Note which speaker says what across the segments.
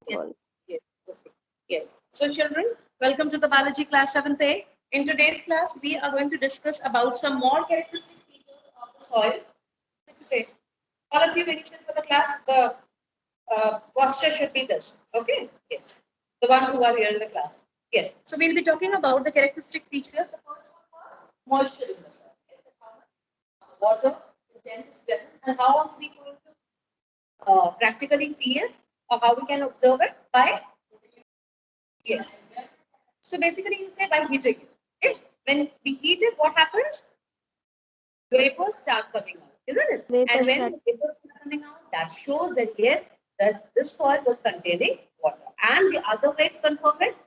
Speaker 1: Yes.
Speaker 2: all.
Speaker 1: Yes. Okay. Yes. So children, welcome to the biology class 7th A. In today's class, we are going to discuss about some more characteristic features of the soil. 6th grade. All of you, when you sit for the class, the posture should be this. Okay? Yes. The ones who are here in the class. Yes. So we'll be talking about the characteristic features. The first one was moisture in the soil. Yes, how much water content is present and how are we going to practically see it or how we can observe it by yes. So basically, you say by heating it. Yes. When we heat it, what happens? Vapors start coming out, isn't it?
Speaker 2: Vapor
Speaker 1: And when
Speaker 2: start.
Speaker 1: the vapors are coming out, that shows that yes, this soil was containing water. And the other way to confirm it,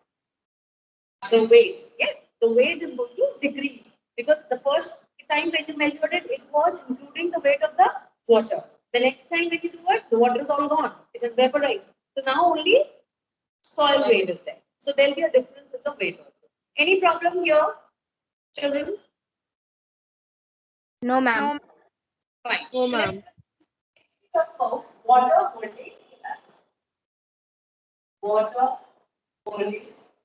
Speaker 1: the weight. Yes, the weight is going to decrease because the first time when you measured it, it was including the weight of the water. The next time when you do it, the water is all gone. It is vaporized. So now only soil weight is there. So there will be a difference in the weight also. Any problem here, children?
Speaker 2: No, ma'am.
Speaker 1: Fine.
Speaker 2: No,
Speaker 1: So let's
Speaker 2: ma'am.
Speaker 1: talk about water holding capacity. Water holding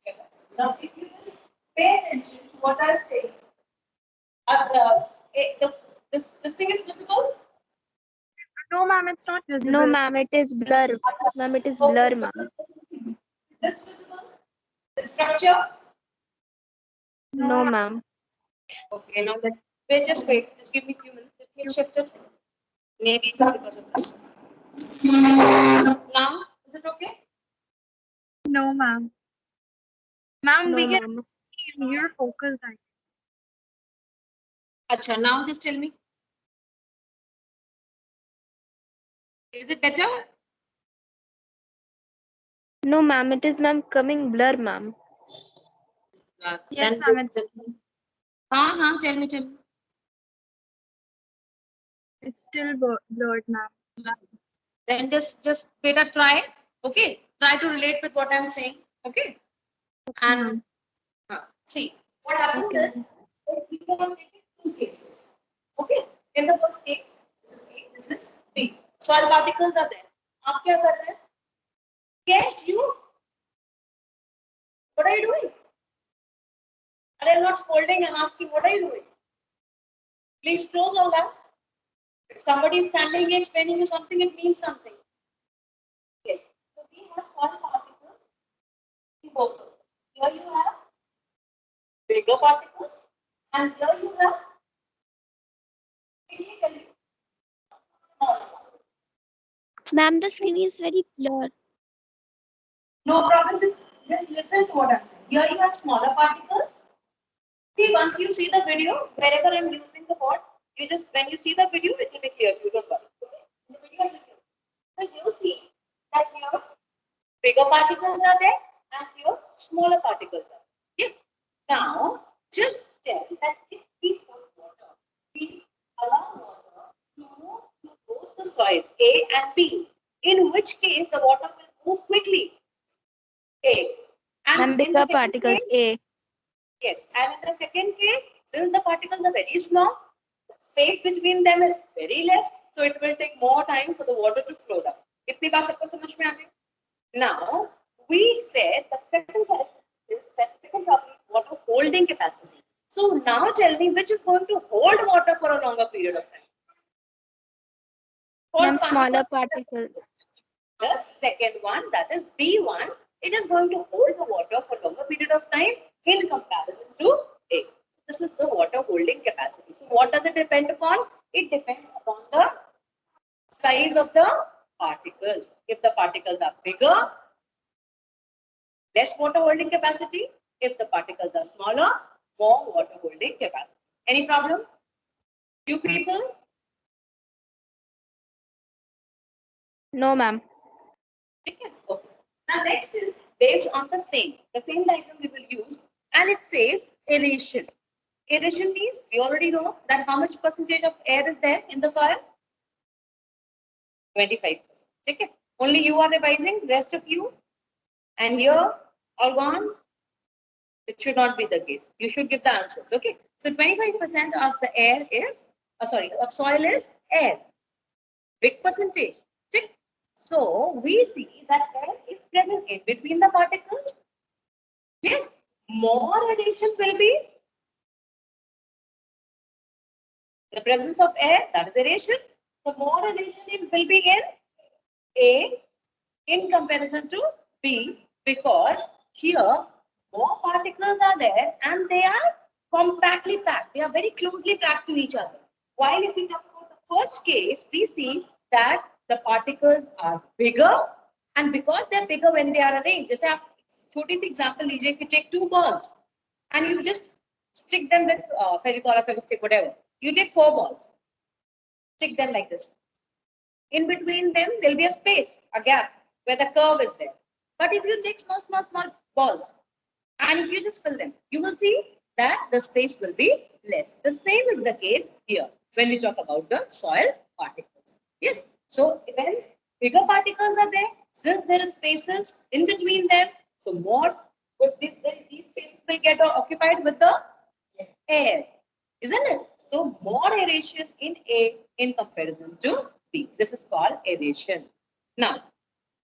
Speaker 1: capacity. Now, if you just pay attention to what I say, this thing is visible.
Speaker 3: No, ma'am, it's not visible.
Speaker 2: No, ma'am. It is blur. Ma'am, it is blur, ma'am.
Speaker 1: This visible. The structure.
Speaker 2: No, ma'am.
Speaker 1: Okay. Now let wait. Just wait. Just give me a few minutes. Let me shift it. Maybe it's because of this. Now, is it okay?
Speaker 3: No, ma'am. Ma'am,
Speaker 2: No,
Speaker 3: we can
Speaker 2: ma'am.
Speaker 3: see your focus.
Speaker 1: Acha, now just tell me. Is it better?
Speaker 2: No, ma'am. It is, ma'am, coming blur, ma'am.
Speaker 3: Yes,
Speaker 1: Then
Speaker 3: ma'am.
Speaker 1: tell me.
Speaker 3: It's still blurred, ma'am.
Speaker 1: Then just better try. Okay. Try to relate with what I'm saying. Okay. And see what happens
Speaker 2: Okay,
Speaker 1: is we can take it two cases. Okay. In the first case, this is A, this is B. Soil particles are there. आप क्या कर रहे हैं? Guess you. What are you doing? And I'm not scolding. I'm asking, what are you doing? Please close all that. If somebody is standing here explaining you something, it means something. Yes. So we have soil particles in both of them. Here you have bigger particles, and here you have basically smaller particles.
Speaker 2: ma'am. The screen is very blur.
Speaker 1: No problem. Just listen to what I'm saying. Here you have smaller particles. See, once you see the video, wherever I'm using the board, you just when you see the video, it will be clear to you. Don't worry. Okay? In the video, it will be clear. So you see that here bigger particles are there and here smaller particles are there. Yes. Now, just tell that if we put water, we allow water to move to both the soils A and B, in which case the water will move quickly. A.
Speaker 2: Ma'am,
Speaker 1: And in the
Speaker 2: bigger
Speaker 1: second
Speaker 2: particles.
Speaker 1: case,
Speaker 2: A.
Speaker 1: yes, and in the second case, since the particles are very small, space between them is very less, so it will take more time for the water to flow down. इतनी बात सबको समझ में आ गई? Now, we said the second property is water holding capacity. So now tell me which is going to hold water for a longer period of time?
Speaker 2: Ma'am, smaller particles.
Speaker 1: The second one, that is B1, it is going to hold the water for a longer period of time in comparison to A. This is the water holding capacity. So what does it depend upon? It depends upon the size of the particles. If the particles are bigger, less water holding capacity. If the particles are smaller, more water holding capacity. Any problem? You people?
Speaker 2: No, ma'am.
Speaker 1: Okay. Now next is based on the same diagram we will use, and it says aeration. Aeration means we already know that how much percentage of air is there in the soil? 25%. Okay. Only you are revising, rest of you, and here all gone. It should not be the case. You should give the answers. Okay. So 25% of the air is, of soil is air. Big percentage. Check. So we see that air is present aeration in between the particles. Yes, more aeration will be the presence of air, that is aeration. So more aeration will be in A in comparison to B, because here more particles are there and they are compactly packed. They are very closely packed to each other. While if we talk about the first case, we see that the particles are bigger, and because they are bigger when they are arranged, जैसे आप छोटी सी example लीजिए, if you take two balls and you just stick them with Fevicol or Fevistick, whatever. You take four balls, stick them like this. In between them, there'll be a space, a gap where the curve is there. But if you take small balls and if you just fill them, you will see that the space will be less. The same is the case here when we talk about the soil particles. Yes. So when bigger particles are there, since there are spaces in between them, so more would these spaces will get occupied with the air, isn't it? So more aeration in A in comparison to B. This is called aeration. Now,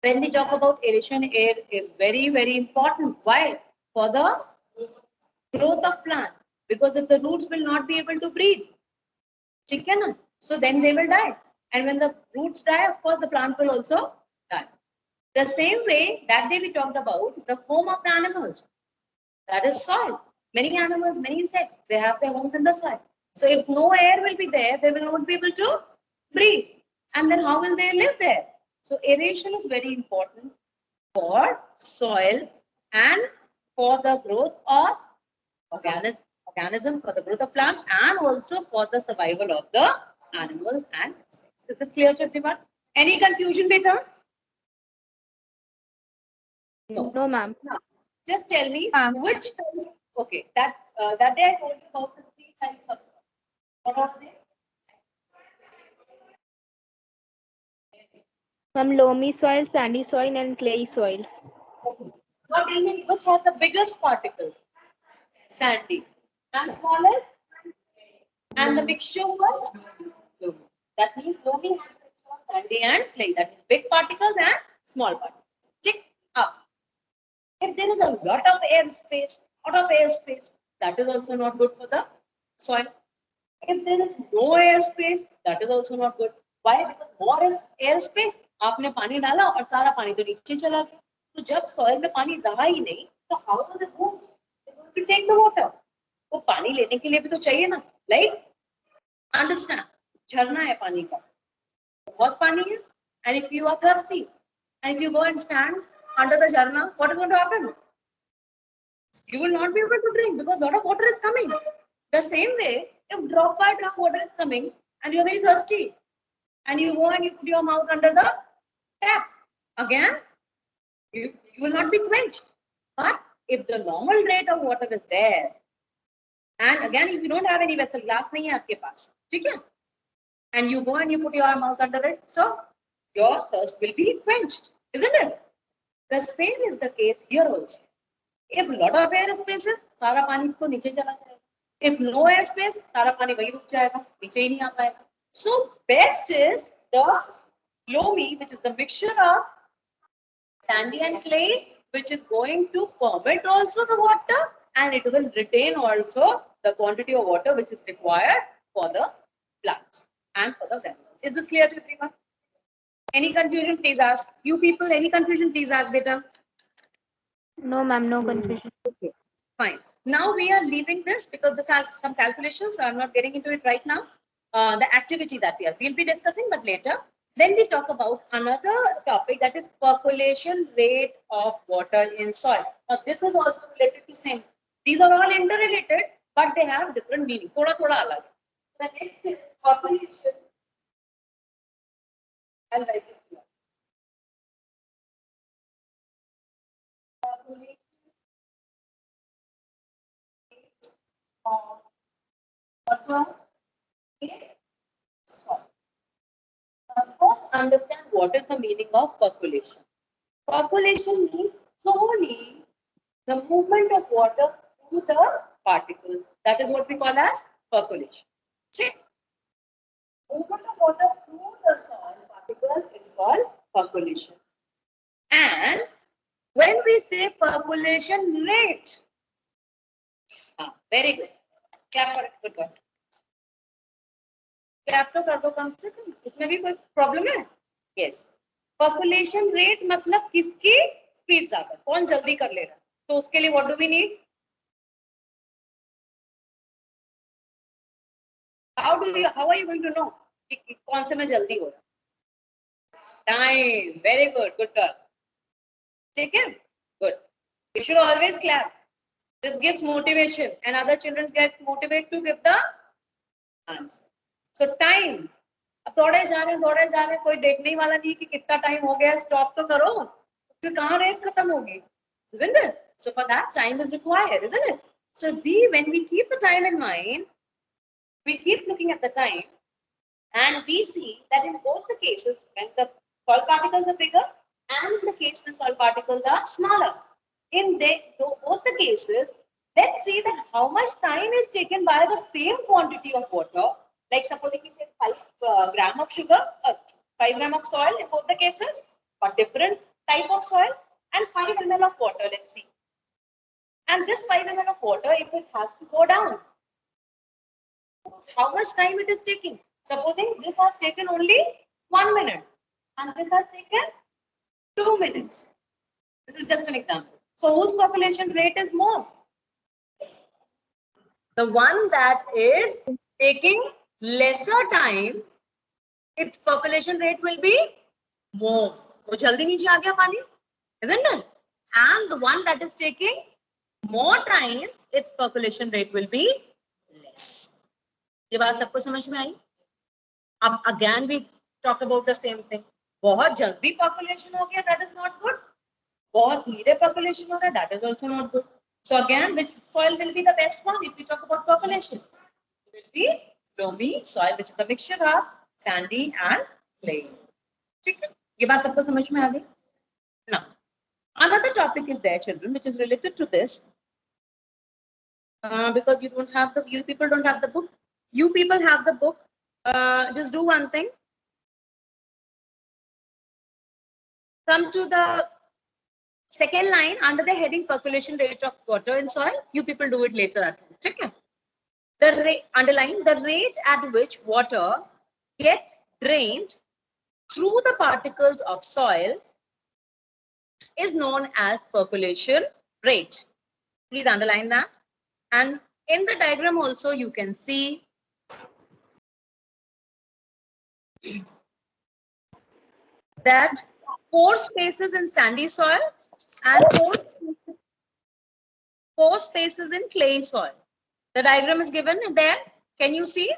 Speaker 1: when we talk about aeration, air is very, very important. Why? For the growth of plant. Because if the roots will not be able to breathe, chicken, so then they will die. And when the roots die, of course, the plant will also die. The same way that day we talked about the home of the animals. That is soil. Many animals, many insects, they have their homes in the soil. So if no air will be there, they will not be able to breathe. And then how will they live there? So aeration is very important for soil and for the growth of organism, for the growth of plants, and also for the survival of the animals and insects. Is this clear to everyone? Any confusion, beta? No.
Speaker 2: No, ma'am.
Speaker 1: Just tell me
Speaker 3: Ma'am.
Speaker 1: which type. Okay, that day I told you about the three types of soil. What are they?
Speaker 2: Ma'am, loamy soil, sandy soil, and clay soil.
Speaker 1: Now tell me which has the biggest particle? Sandy. And smallest? And the mixture was loamy. That means loamy has a mixture of sandy and clay. That means big particles and small particles. Tick up. If there is a lot of air space, that is also not good for the soil. If there is no air space, that is also not good. Why? Because more is air space. आपने पानी डाला और सारा पानी तो नीचे चला गया. तो जब soil में पानी रहा ही नहीं, तो how will the roots to take the water? वो पानी लेने के लिए भी तो चाहिए ना, right? Understand? झरना है पानी का, बहुत पानी है, and if you are thirsty, and if you go and stand under the jharna, what is going to happen? You will not be able to drink because a lot of water is coming. The same way, if drop by drop water is coming and you are very thirsty, and you go and you put your mouth under the tap, again, you will not be quenched. But if the normal rate of water is there, and again, if you don't have any vessel, glass नहीं है आपके पास, ठीक है? And you go and you put your mouth under it, so your thirst will be quenched, isn't it? The same is the case here also. If lot of air spaces, सारा पानी तो नीचे चला जाएगा. If no air space, सारा पानी वही रुक जाएगा, नीचे ही नहीं आ पाएगा. So best is the loamy, which is the mixture of sandy and clay, which is going to permit also the water, and it will retain also the quantity of water which is required for the plant and for the organism. Is this clear to everyone? Any confusion, please ask. You people, any confusion, please ask, beta.
Speaker 2: No, ma'am, no confusion.
Speaker 1: Okay, fine. Now we are leaving this because this has some calculations, so I'm not getting into it right now. The activity that we'll be discussing, but later. Then we talk about another topic, that is percolation rate of water in soil. Now this is also related to same. These are all interrelated, but they have different meaning. Thoda thoda alag. The next is percolation. I'll write it here. Percolation of water in soil. First, understand what is the meaning of percolation. Percolation means slowly the movement of water through the particles. That is what we call as percolation. See? Movement of water through the soil particle is called percolation. And we say percolation rate? Very good. Clap for it. Good one. Clap तो कर दो कम से कम, इसमें भी कोई problem है? Yes, percolation rate मतलब किसकी स्पीड ज्यादा, कौन जल्दी कर ले रहा है, तो उसके लिए what do we need? How are you going to know कि कौन से में जल्दी हो रहा? Time. Very good, good girl. ठीक है, good. You should always clap. This gives motivation and other children get motivate to give the answer. So time, अब दौड़े जा रहे, कोई देखने वाला नहीं कि कितना टाइम हो गया, स्टॉप तो करो, फिर कहाँ रेस खत्म होगी, isn't it? So for that time is required, isn't it? So when we keep the time in mind, we keep looking at the time, and we see that in both the cases, when the soil particles are bigger, and in the case when soil particles are smaller, in both the cases, let's see that how much time is taken by the same quantity of water. Like supposing we say 5 gram of sugar, 5 gram of soil in both the cases, or different type of soil, and 5 ml of water, let's see. And this 5 ml of water, if it has to go down, how much time it is taking? Supposing this has taken only 1 minute, and this has taken 2 minutes. This is just an example. So whose percolation rate is more? The one that is taking lesser time, its percolation rate will be more. वो जल्दी नीचे आ गया पानी, isn't it? And the one that is taking more time, its percolation rate will be less. ये बात सबको समझ में आई? अब again we talk about the same thing. बहुत जल्दी percolation हो गया, that is not good. बहुत धीरे percolation हो रहा है, that is also not good. So again, which soil will be the best one if we talk about percolation? It will be loamy soil, which is a mixture of sandy and clay. ठीक है, ये बात सबको समझ में आ गई? Now, another topic is there, children, which is related to this. Because you people don't have the book. You people have the book. Just do one thing. Come to the second line under the heading percolation rate of water in soil. You people do it later at home. Okay? Underline the rate at which water gets drained through the particles of soil is known as percolation rate. Please underline that. And in the diagram also you can see that 4 spaces in sandy soil and 4 spaces in clay soil. The diagram is given there. Can you see?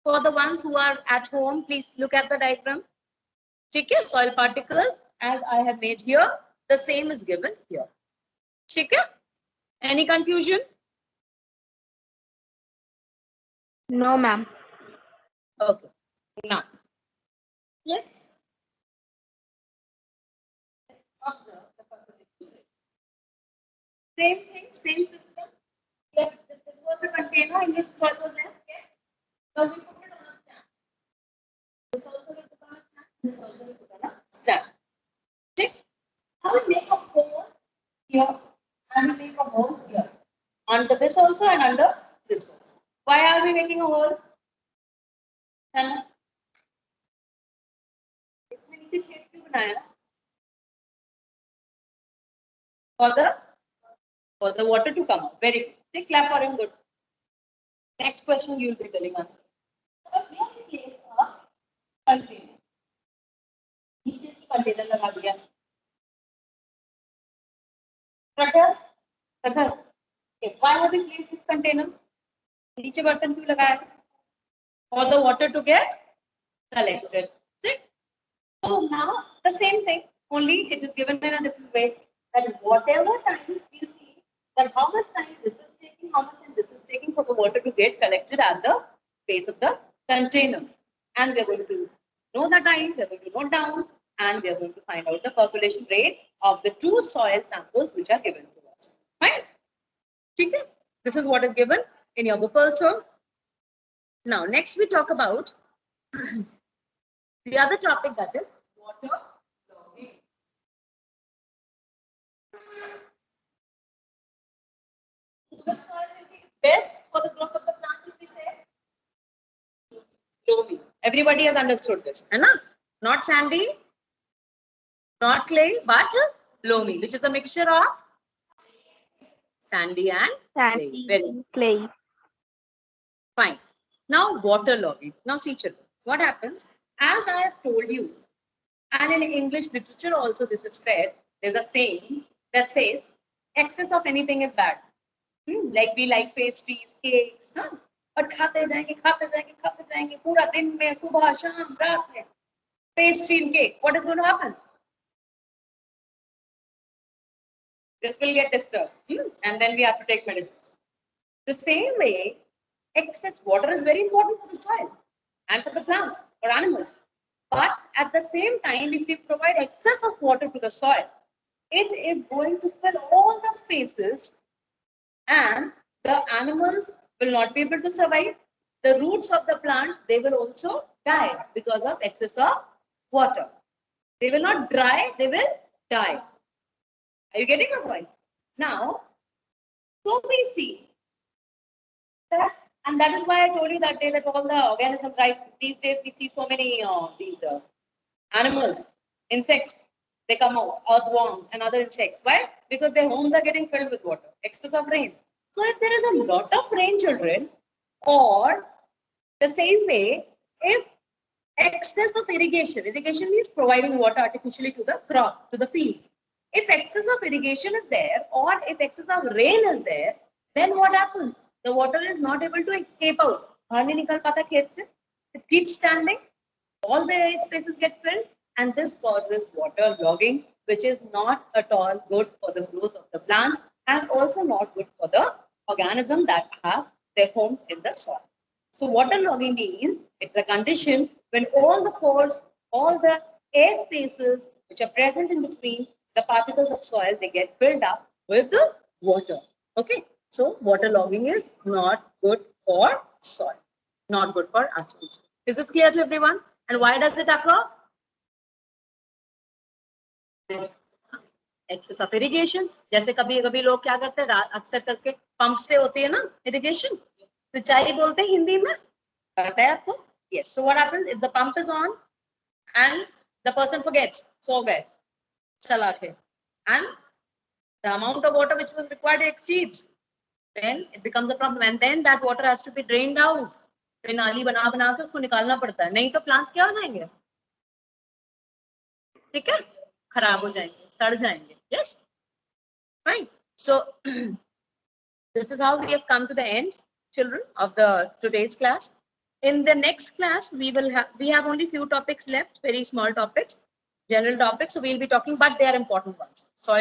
Speaker 1: For the ones who are at home, please look at the diagram. Okay, soil particles as I have made here, the same is given here. Okay? Any confusion?
Speaker 2: No, ma'am.
Speaker 1: Okay. Now, let's observe the percolation rate. Same thing, same system. This was the container in which soil was there. Okay? Now we put it on a stand. This also will put on a stand. This also will put on a stand. Okay? Now we make a hole here and we make a hole here. Under this also and under this also. Why are we making a hole? इसमें नीचे छेद क्यों बनाया? For the water to come out. Very good. Take clap for him. Good. Next question you will be telling us. So we have to place a container. नीचे से container लगा दिया. Cutter. Yes. Why have we placed this container? नीचे बर्तन क्यों लगाया? For the water to get collected. See? So now the same thing, only it is given in a different way. That whatever time we see that how much time this is taking, how much time this is taking for the water to get collected at the base of the container. And we are going to know the time, we are going to note down, and we are going to find out the percolation rate of the 2 soil samples which are given to us. Right? Okay? This is what is given in your book also. Now, next we talk about the other topic, that is water logging. best for the growth of the plant, if we say? Loamy. Everybody has understood this, है ना? Not sandy, not clay, but loamy, which is a mixture of sandy and clay.
Speaker 2: Sandy
Speaker 1: Very
Speaker 2: and clay.
Speaker 1: fine. Now waterlogging. Now see children, what happens? As I have told you, and in English literature also this is said, there's a saying that says excess of anything is bad. Like we like pastries, cakes, huh? और खाते जाएंगे पूरा दिन में सुबह शाम रात में pastry and cake. What is going to happen? This will get disturbed, and then we have to take medicines. The same way, excess water is very important for the soil and for the plants or animals. But at the same time, if we provide excess of water to the soil, it is going to fill all the spaces and the animals will not be able to survive. The roots of the plant, they will also die because of excess of water. They will not dry, they will die. Are you getting my point? Now, so we see that, and that is why I told you that day that all the organisms, right, these days we see so many these animals, insects, they come out, earthworms and other insects. Why? Because their homes are getting filled with water, excess of rain. So if there is a lot of rain, children, or the same way, if excess of irrigation means providing water artificially to the crop, to the field. If excess of irrigation is there, or if excess of rain is there, then what happens? The water is not able to escape out. It keeps standing, all the spaces get filled, and this causes water logging, which is not at all good for the growth of the plants and also not good for the organisms that have their homes in the soil. So water logging means it's a condition when all the pores, all the air spaces which are present in between the particles of soil, they get filled up with the water. Okay, so water logging is not good for soil, not good for us also. Is this clear to everyone? And why does it occur? Excess of irrigation. जैसे कभी लोग क्या करते हैं, अक्सर करके pump से होती है ना irrigation, सिंचाई बोलते हैं हिंदी में, पता है आपको? Yes. So what happens if the pump is on and the person forgets, सो गए, चला के, and the amount of water which was required exceeds, then it becomes a problem, and then that water has to be drained out. फिर नाली बना के उसको निकालना पड़ता है, नहीं तो प्लांट्स क्या हो जाएंगे? ठीक है, खराब हो जाएंगे, सड़ जाएंगे. Yes, fine. So this is how we have come to the end, children, of the today's class. In the next class, we have only few topics left, very small topics, general topics. So we'll be talking, but they are important ones. So